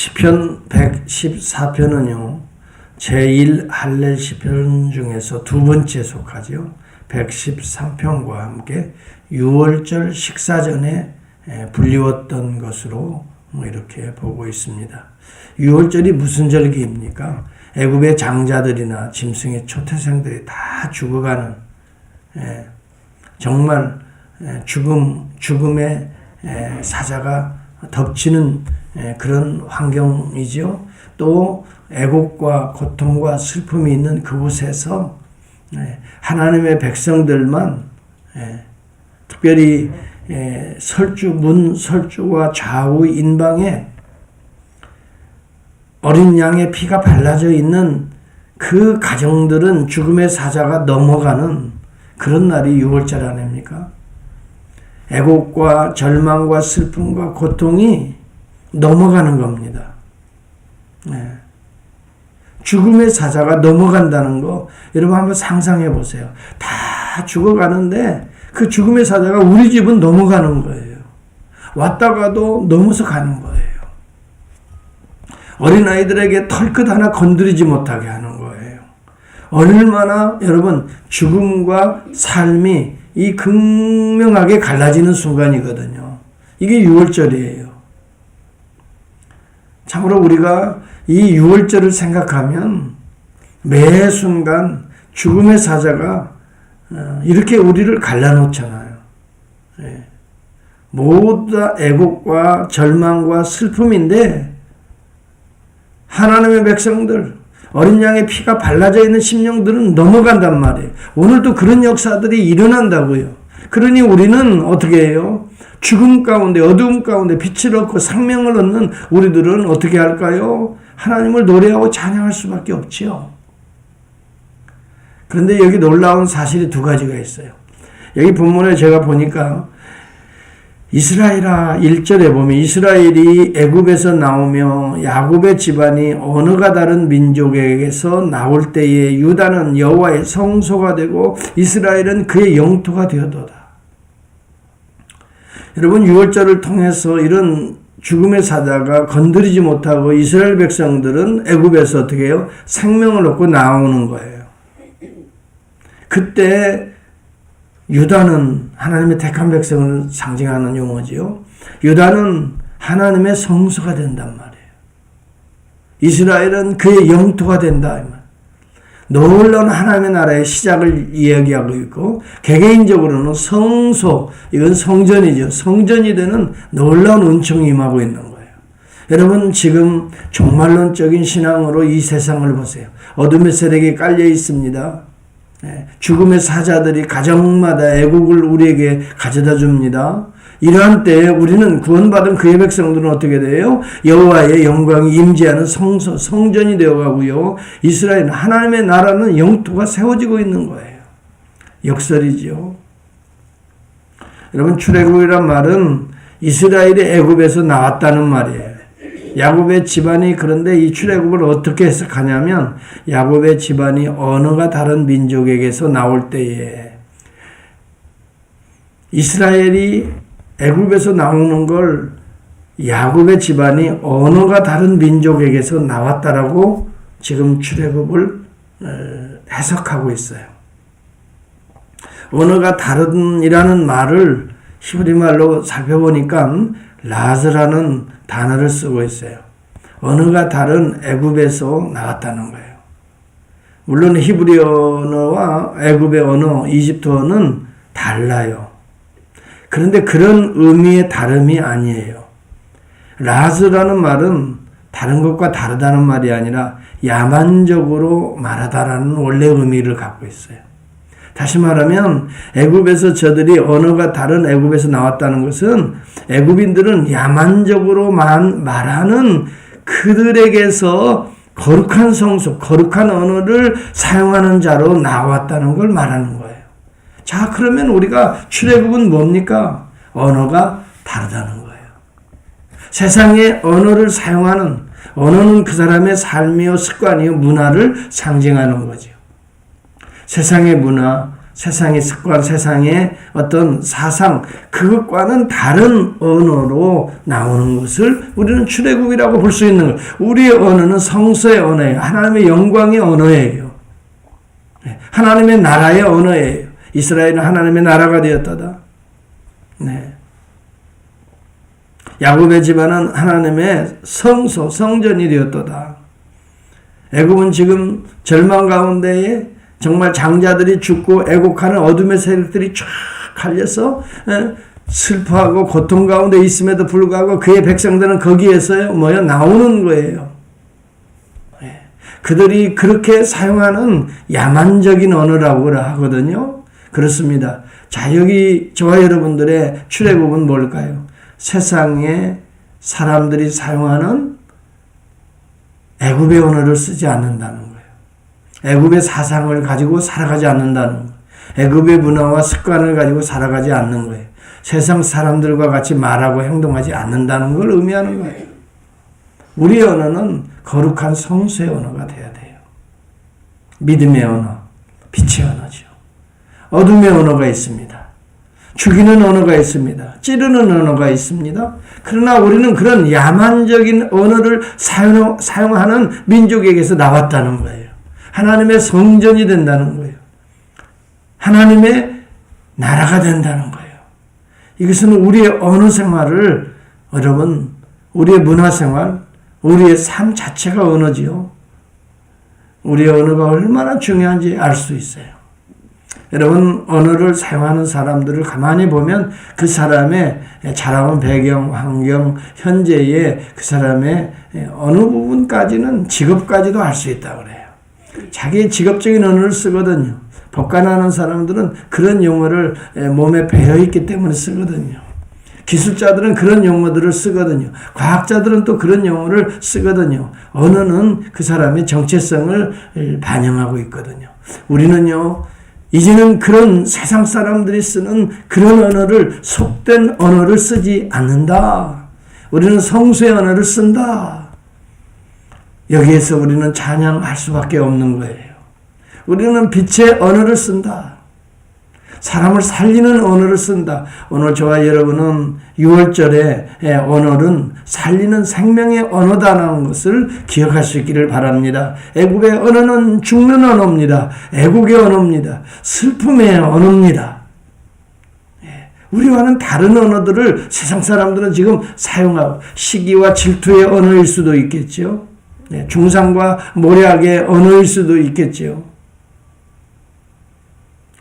시편 114편은요, 제1 할렐 시편 중에서 두 번째 속하죠. 113편과 함께 6월절 식사 전에 불리웠던 것으로 이렇게 보고 있습니다. 6월절이 무슨 절기입니까? 애굽의 장자들이나 짐승의 초태생들이 다 죽어가는, 정말 죽음의 사자가 덮치는 그런 환경이죠. 또 애곡과 고통과 슬픔이 있는 그곳에서 하나님의 백성들만, 특별히 문 설주와 좌우 인방에 어린 양의 피가 발라져 있는 그 가정들은 죽음의 사자가 넘어가는 그런 날이 6월절 아닙니까? 애곡과 절망과 슬픔과 고통이 넘어가는 겁니다. 죽음의 사자가 넘어간다는 거 여러분 한번 상상해 보세요. 다 죽어가는데 그 죽음의 사자가 우리 집은 넘어가는 거예요. 왔다가도 넘어서 가는 거예요. 어린아이들에게 털끝 하나 건드리지 못하게 하는 거예요. 얼마나 여러분 죽음과 삶이 이 극명하게 갈라지는 순간이거든요. 이게 6월절이에요. 참으로 우리가 이 6월절을 생각하면 매 순간 죽음의 사자가 이렇게 우리를 갈라놓잖아요. 모두 다 애곡과 절망과 슬픔인데 하나님의 백성들, 어린 양의 피가 발라져 있는 심령들은 넘어간단 말이에요. 오늘도 그런 역사들이 일어난다고요. 그러니 우리는 어떻게 해요? 죽음 가운데, 어두움 가운데 빛을 얻고 생명을 얻는 우리들은 어떻게 할까요? 하나님을 노래하고 찬양할 수밖에 없지요. 그런데 여기 놀라운 사실이 두 가지가 있어요. 여기 본문에 제가 보니까 이스라엘아 1절에 보면 이스라엘이 애굽에서 나오며 야곱의 집안이 언어가 다른 민족에게서 나올 때에 유다는 여호와의 성소가 되고 이스라엘은 그의 영토가 되었도다. 여러분 6월절을 통해서 이런 죽음의 사자가 건드리지 못하고 이스라엘 백성들은 애굽에서 어떻게 해요? 생명을 얻고 나오는 거예요. 그때 유다는 하나님의 택한 백성을 상징하는 용어지요. 유다는 하나님의 성소가 된단 말이에요. 이스라엘은 그의 영토가 된다. 놀라운 하나님의 나라의 시작을 이야기하고 있고 개개인적으로는 성소, 이건 성전이죠. 성전이 되는 놀라운 은총이 임하고 있는 거예요. 여러분 지금 종말론적인 신앙으로 이 세상을 보세요. 어둠의 세력이 깔려 있습니다. 죽음의 사자들이 가정마다 애국을 우리에게 가져다 줍니다. 이러한 때에 우리는 구원받은 그의 백성들은 어떻게 돼요? 여호와의 영광이 임재하는 성소, 성전이 되어가고요. 이스라엘 하나님의 나라는 영토가 세워지고 있는 거예요. 역설이죠. 여러분 출애굽이란 말은 이스라엘이 애굽에서 나왔다는 말이에요. 야곱의 집안이 그런데 이 출애굽을 어떻게 해석하냐면 야곱의 집안이 언어가 다른 민족에게서 나올 때에 이스라엘이 애굽에서 나오는 걸 야곱의 집안이 언어가 다른 민족에게서 나왔다라고 지금 출애굽을 해석하고 있어요. 언어가 다른이라는 말을 히브리 말로 살펴보니까 라즈라는 단어를 쓰고 있어요. 언어가 다른 애굽에서 나왔다는 거예요. 물론 히브리 언어와 애굽의 언어, 이집트어는 달라요. 그런데 그런 의미의 다름이 아니에요. 라즈라는 말은 다른 것과 다르다는 말이 아니라 야만적으로 말하다라는 원래 의미를 갖고 있어요. 다시 말하면 애굽에서 저들이 언어가 다른 애굽에서 나왔다는 것은 애굽인들은 야만적으로만 말하는 그들에게서 거룩한 성소, 거룩한 언어를 사용하는 자로 나왔다는 걸 말하는 거예요. 자, 그러면 우리가 출애굽은 뭡니까? 언어가 다르다는 거예요. 세상의 언어를 사용하는 언어는 그 사람의 삶이요 습관이요 문화를 상징하는 거죠. 세상의 문화, 세상의 습관, 세상의 어떤 사상, 그것과는 다른 언어로 나오는 것을 우리는 출애굽이라고 볼 수 있는 거예요. 우리의 언어는 성서의 언어예요. 하나님의 영광의 언어예요. 하나님의 나라의 언어예요. 이스라엘은 하나님의 나라가 되었다다. 네. 야곱의 집안은 하나님의 성소, 성전이 되었도다. 애굽은 지금 절망 가운데에 정말 장자들이 죽고 애곡하는 어둠의 세력들이 쫙 갈려서 슬퍼하고 고통 가운데 있음에도 불구하고 그의 백성들은 거기에서 나오는 거예요. 그들이 그렇게 사용하는 야만적인 언어라고 하거든요. 그렇습니다. 자, 여기 저와 여러분들의 출애굽은 뭘까요? 세상에 사람들이 사용하는 애굽의 언어를 쓰지 않는다는 거예요. 애굽의 사상을 가지고 살아가지 않는다는 거예요. 애굽의 문화와 습관을 가지고 살아가지 않는 거예요. 세상 사람들과 같이 말하고 행동하지 않는다는 걸 의미하는 거예요. 우리의 언어는 거룩한 성수의 언어가 돼야 돼요. 믿음의 언어, 빛의 언어죠. 어둠의 언어가 있습니다. 죽이는 언어가 있습니다. 찌르는 언어가 있습니다. 그러나 우리는 그런 야만적인 언어를 사용하는 민족에게서 나왔다는 거예요. 하나님의 성전이 된다는 거예요. 하나님의 나라가 된다는 거예요. 이것은 우리의 언어 생활을, 여러분, 우리의 문화 생활, 우리의 삶 자체가 언어지요. 우리의 언어가 얼마나 중요한지 알 수 있어요. 여러분, 언어를 사용하는 사람들을 가만히 보면 그 사람의 자라온 배경, 환경, 현재의 그 사람의 어느 부분까지는 직업까지도 알 수 있다고 그래요. 자기의 직업적인 언어를 쓰거든요. 법관하는 사람들은 그런 용어를 몸에 배어있기 때문에 쓰거든요. 기술자들은 그런 용어들을 쓰거든요. 과학자들은 또 그런 용어를 쓰거든요. 언어는 그 사람의 정체성을 반영하고 있거든요. 우리는요, 이제는 그런 세상 사람들이 쓰는 그런 언어를, 속된 언어를 쓰지 않는다. 우리는 성수의 언어를 쓴다. 여기에서 우리는 찬양할 수밖에 없는 거예요. 우리는 빛의 언어를 쓴다. 사람을 살리는 언어를 쓴다. 오늘 저와 여러분은 6월절의 언어는 살리는 생명의 언어다라는 것을 기억할 수 있기를 바랍니다. 애국의 언어는 죽는 언어입니다. 애국의 언어입니다. 슬픔의 언어입니다. 우리와는 다른 언어들을 세상 사람들은 지금 사용하고, 시기와 질투의 언어일 수도 있겠죠. 중상과 모략의 언어일 수도 있겠죠.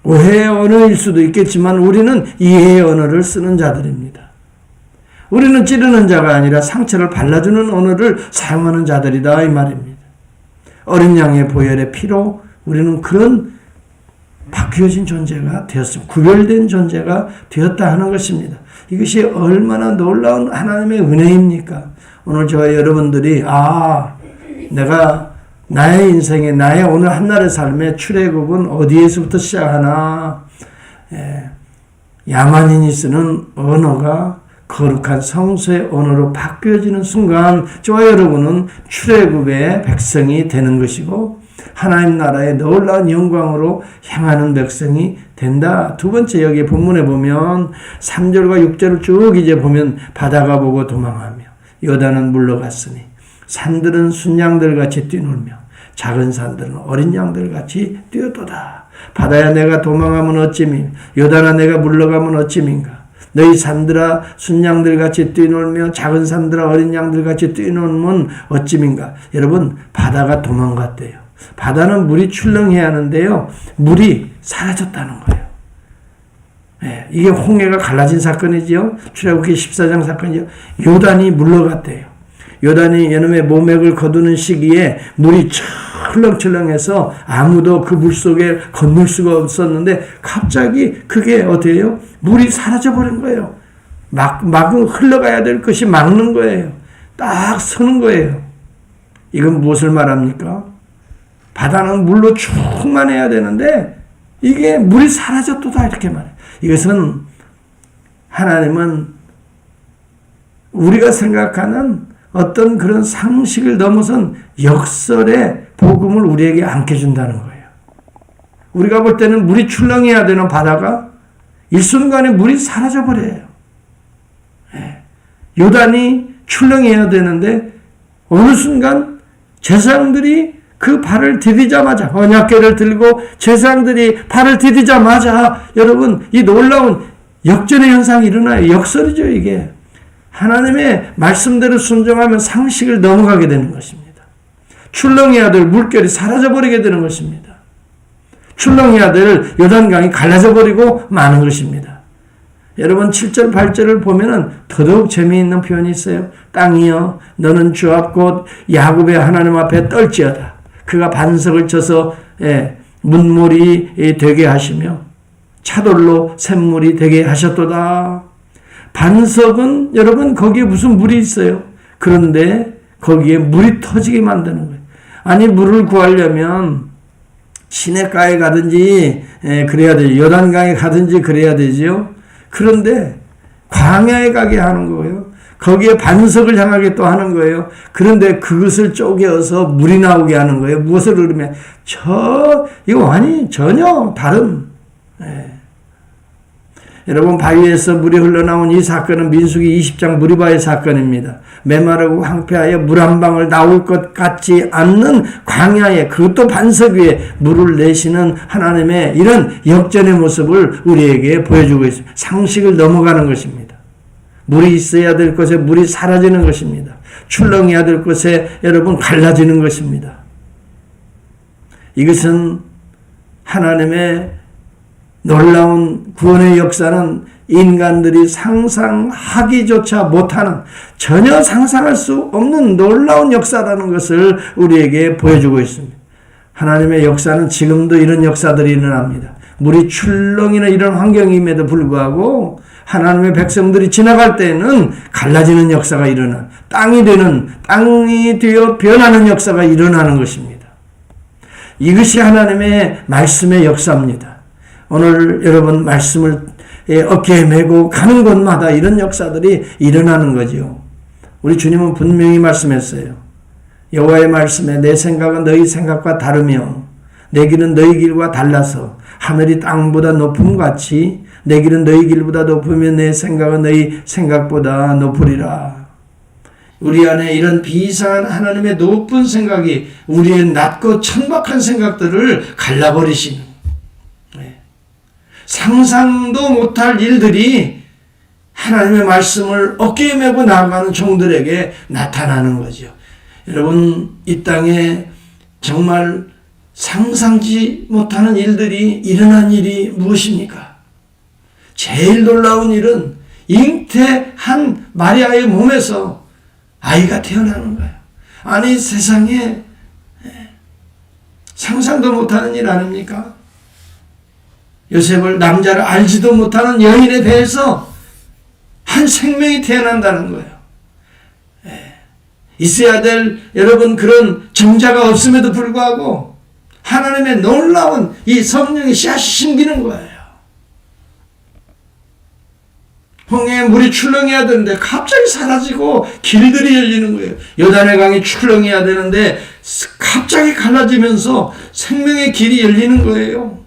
오해의 언어일 수도 있겠지만 우리는 이해의 언어를 쓰는 자들입니다. 우리는 찌르는 자가 아니라 상처를 발라주는 언어를 사용하는 자들이다, 이 말입니다. 어린 양의 보혈의 피로 우리는 그런 바뀌어진 존재가 되었습니다. 구별된 존재가 되었다 하는 것입니다. 이것이 얼마나 놀라운 하나님의 은혜입니까? 오늘 저와 여러분들이 내가 나의 인생에, 나의 오늘 한날의 삶의 출애굽은 어디에서부터 시작하나? 야만인이 쓰는 언어가 거룩한 성수의 언어로 바뀌어지는 순간 저와 여러분은 출애굽의 백성이 되는 것이고 하나님 나라의 놀라운 영광으로 향하는 백성이 된다. 두 번째, 여기 본문에 보면 3절과 6절을 쭉 이제 보면 바다가 보고 도망하며 요단은 물러갔으니 산들은 순양들같이 뛰놀며 작은 산들은 어린 양들같이 뛰어도다. 바다야 내가 도망하면 어찌미, 요단아 내가 물러가면 어찌민가. 너희 산들아 순양들같이 뛰놀며 작은 산들아 어린 양들같이 뛰놀면 어찌민가. 여러분, 바다가 도망갔대요. 바다는 물이 출렁해야 하는데요, 물이 사라졌다는 거예요. 이게 홍해가 갈라진 사건이지요. 출애굽기 14장 사건이죠. 요단이 물러갔대요. 요단이 여놈의 모맥을 거두는 시기에 물이 철렁철렁해서 아무도 그 물 속에 건널 수가 없었는데 갑자기 그게 어때요? 물이 사라져버린 거예요. 막 흘러가야 될 것이 막는 거예요. 딱 서는 거예요. 이건 무엇을 말합니까? 바다는 물로 충만해야 되는데 이게 물이 사라졌도다, 이렇게 말해요. 이것은 하나님은 우리가 생각하는 어떤 그런 상식을 넘어선 역설의 복음을 우리에게 안겨준다는 거예요. 우리가 볼 때는 물이 출렁해야 되는 바다가 일순간에 물이 사라져버려요. 요단이 출렁해야 되는데 어느 순간 제사장들이 그 발을 디디자마자, 언약궤를 들고 제사장들이 발을 디디자마자 여러분 이 놀라운 역전의 현상이 일어나요. 역설이죠 이게. 하나님의 말씀대로 순종하면 상식을 넘어가게 되는 것입니다. 출렁해야 될 물결이 사라져버리게 되는 것입니다. 출렁해야 될 요단강이 갈라져버리고 마는 것입니다. 여러분 7절 8절을 보면은 더더욱 재미있는 표현이 있어요. 땅이여 너는 주 앞 곧 야곱의 하나님 앞에 떨지어다. 그가 반석을 쳐서 문물이 되게 하시며 차돌로 샘물이 되게 하셨도다. 반석은 여러분 거기에 무슨 물이 있어요. 그런데 거기에 물이 터지게 만드는 거예요. 아니 물을 구하려면 시냇가에 가든지 그래야 되죠. 요단강에 가든지 그래야 되죠. 그런데 광야에 가게 하는 거예요. 거기에 반석을 향하게 또 하는 거예요. 그런데 그것을 쪼개어서 물이 나오게 하는 거예요. 무엇을 그러면 이거 아니 전혀 다른. 여러분 바위에서 물이 흘러나온 이 사건은 민수기 20장 무리바의 사건입니다. 메마르고 황폐하여 물 한 방울 나올 것 같지 않는 광야에 그것도 반석 위에 물을 내시는 하나님의 이런 역전의 모습을 우리에게 보여주고 있습니다. 상식을 넘어가는 것입니다. 물이 있어야 될 곳에 물이 사라지는 것입니다. 출렁해야 될 곳에 여러분 갈라지는 것입니다. 이것은 하나님의 놀라운 구원의 역사는 인간들이 상상하기조차 못하는 전혀 상상할 수 없는 놀라운 역사라는 것을 우리에게 보여주고 있습니다. 하나님의 역사는 지금도 이런 역사들이 일어납니다. 물이 출렁이는 이런 환경임에도 불구하고 하나님의 백성들이 지나갈 때는 갈라지는 역사가 일어나 땅이 되어 변하는 역사가 일어나는 것입니다. 이것이 하나님의 말씀의 역사입니다. 오늘 여러분 말씀을 어깨에 메고 가는 곳마다 이런 역사들이 일어나는 거죠. 우리 주님은 분명히 말씀했어요. 여호와의 말씀에 내 생각은 너희 생각과 다르며 내 길은 너희 길과 달라서 하늘이 땅보다 높음 같이 내 길은 너희 길보다 높으며 내 생각은 너희 생각보다 높으리라. 우리 안에 이런 비이상한 하나님의 높은 생각이 우리의 낮고 천박한 생각들을 갈라버리시는 상상도 못할 일들이 하나님의 말씀을 어깨에 메고 나아가는 종들에게 나타나는 거죠. 여러분 이 땅에 정말 상상지 못하는 일들이 일어난 일이 무엇입니까? 제일 놀라운 일은 잉태한 마리아의 몸에서 아이가 태어나는 거예요. 아니 세상에 상상도 못하는 일 아닙니까? 요셉을 남자를 알지도 못하는 여인에 대해서 한 생명이 태어난다는 거예요. 있어야 될 여러분 그런 정자가 없음에도 불구하고 하나님의 놀라운 이 성령의 씨앗이 심기는 거예요. 홍해에 물이 출렁해야 되는데 갑자기 사라지고 길들이 열리는 거예요. 요단의 강이 출렁해야 되는데 갑자기 갈라지면서 생명의 길이 열리는 거예요.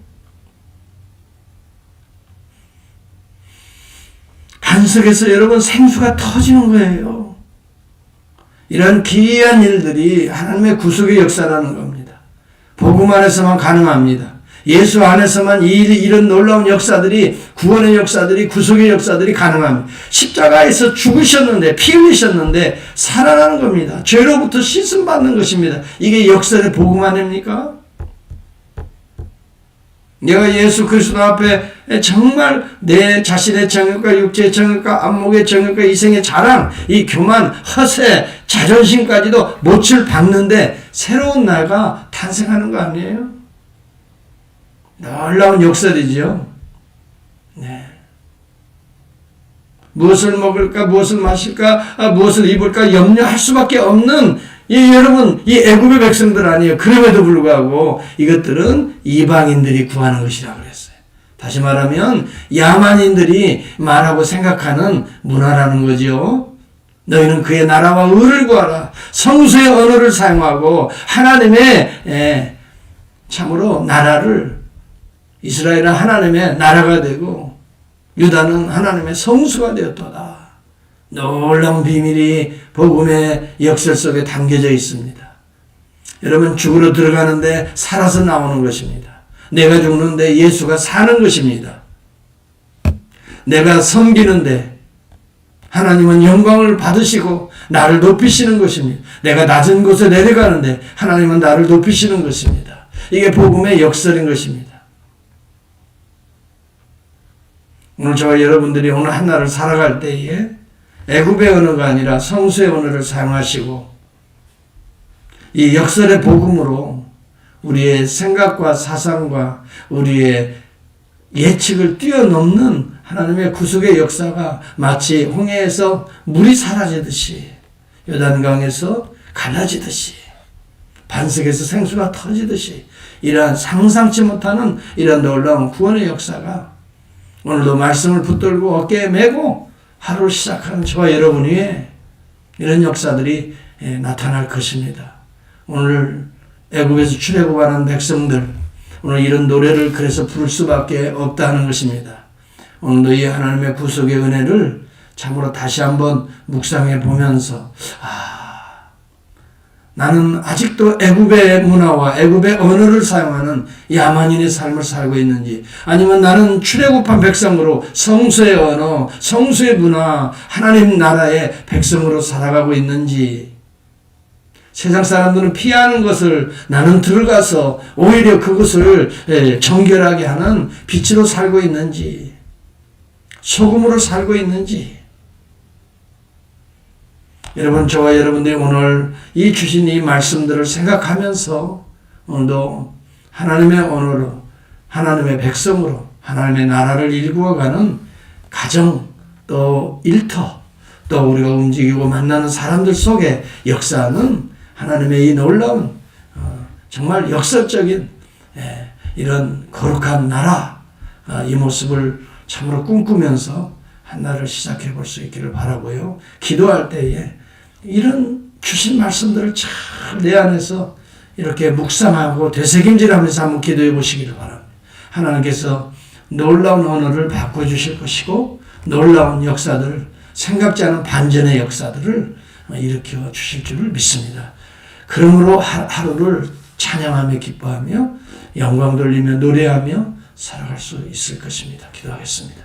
반석에서 여러분 생수가 터지는 거예요. 이런 기이한 일들이 하나님의 구속의 역사라는 겁니다. 복음 안에서만 가능합니다. 예수 안에서만 이런 놀라운 역사들이 구원의 역사들이 구속의 역사들이 가능합니다. 십자가에서 죽으셨는데 피 흘리셨는데 살아나는 겁니다. 죄로부터 씻음 받는 것입니다. 이게 역설의 복음 아닙니까? 내가 예수 그리스도 앞에 정말 내 자신의 정욕과 육체의 정욕과 안목의 정욕과 이생의 자랑, 이 교만, 허세, 자존심까지도 못을 박는데 새로운 나가 탄생하는 거 아니에요? 놀라운 역설이죠. 네. 무엇을 먹을까, 무엇을 마실까, 무엇을 입을까 염려할 수밖에 없는 여러분 이 애굽의 백성들 아니에요. 그럼에도 불구하고 이것들은 이방인들이 구하는 것이라고 그랬어요. 다시 말하면 야만인들이 말하고 생각하는 문화라는 거죠. 너희는 그의 나라와 의를 구하라. 성수의 언어를 사용하고 하나님의 참으로 나라를 이스라엘은 하나님의 나라가 되고 유다는 하나님의 성수가 되었도다. 놀라운 비밀이 복음의 역설 속에 담겨져 있습니다. 여러분, 죽으러 들어가는데 살아서 나오는 것입니다. 내가 죽는데 예수가 사는 것입니다. 내가 섬기는데 하나님은 영광을 받으시고 나를 높이시는 것입니다. 내가 낮은 곳에 내려가는데 하나님은 나를 높이시는 것입니다. 이게 복음의 역설인 것입니다. 오늘 저와 여러분들이 오늘 하나를 살아갈 때에 애굽의 언어가 아니라 성수의 언어를 사용하시고 이 역설의 복음으로 우리의 생각과 사상과 우리의 예측을 뛰어넘는 하나님의 구속의 역사가 마치 홍해에서 물이 사라지듯이 요단강에서 갈라지듯이 반석에서 생수가 터지듯이 이러한 상상치 못하는 이러한 놀라운 구원의 역사가 오늘도 말씀을 붙들고 어깨에 메고 하루를 시작하는 저와 여러분 위에 이런 역사들이 나타날 것입니다. 오늘 애굽에서 출애굽하는 백성들 오늘 이런 노래를 그래서 부를 수밖에 없다는 것입니다. 오늘도 이 하나님의 구속의 은혜를 참으로 다시 한번 묵상해 보면서 나는 아직도 애굽의 문화와 애굽의 언어를 사용하는 야만인의 삶을 살고 있는지 아니면 나는 출애굽한 백성으로 성수의 언어, 성수의 문화, 하나님 나라의 백성으로 살아가고 있는지 세상 사람들은 피하는 것을 나는 들어가서 오히려 그것을 정결하게 하는 빛으로 살고 있는지 소금으로 살고 있는지 여러분 저와 여러분들이 오늘 이 주신 이 말씀들을 생각하면서 오늘도 하나님의 언어로 하나님의 백성으로 하나님의 나라를 일구어가는 가정 또 일터 또 우리가 움직이고 만나는 사람들 속에 역사하는 하나님의 이 놀라운 정말 역설적인 이런 거룩한 나라 이 모습을 참으로 꿈꾸면서 한 날을 시작해 볼 수 있기를 바라고요. 기도할 때에 이런 주신 말씀들을 잘 내 안에서 이렇게 묵상하고 되새김질하면서 한번 기도해 보시기를 바랍니다. 하나님께서 놀라운 언어를 바꿔주실 것이고 놀라운 역사들을 생각지 않은 반전의 역사들을 일으켜 주실 줄을 믿습니다. 그러므로 하루를 찬양하며 기뻐하며 영광 돌리며 노래하며 살아갈 수 있을 것입니다. 기도하겠습니다.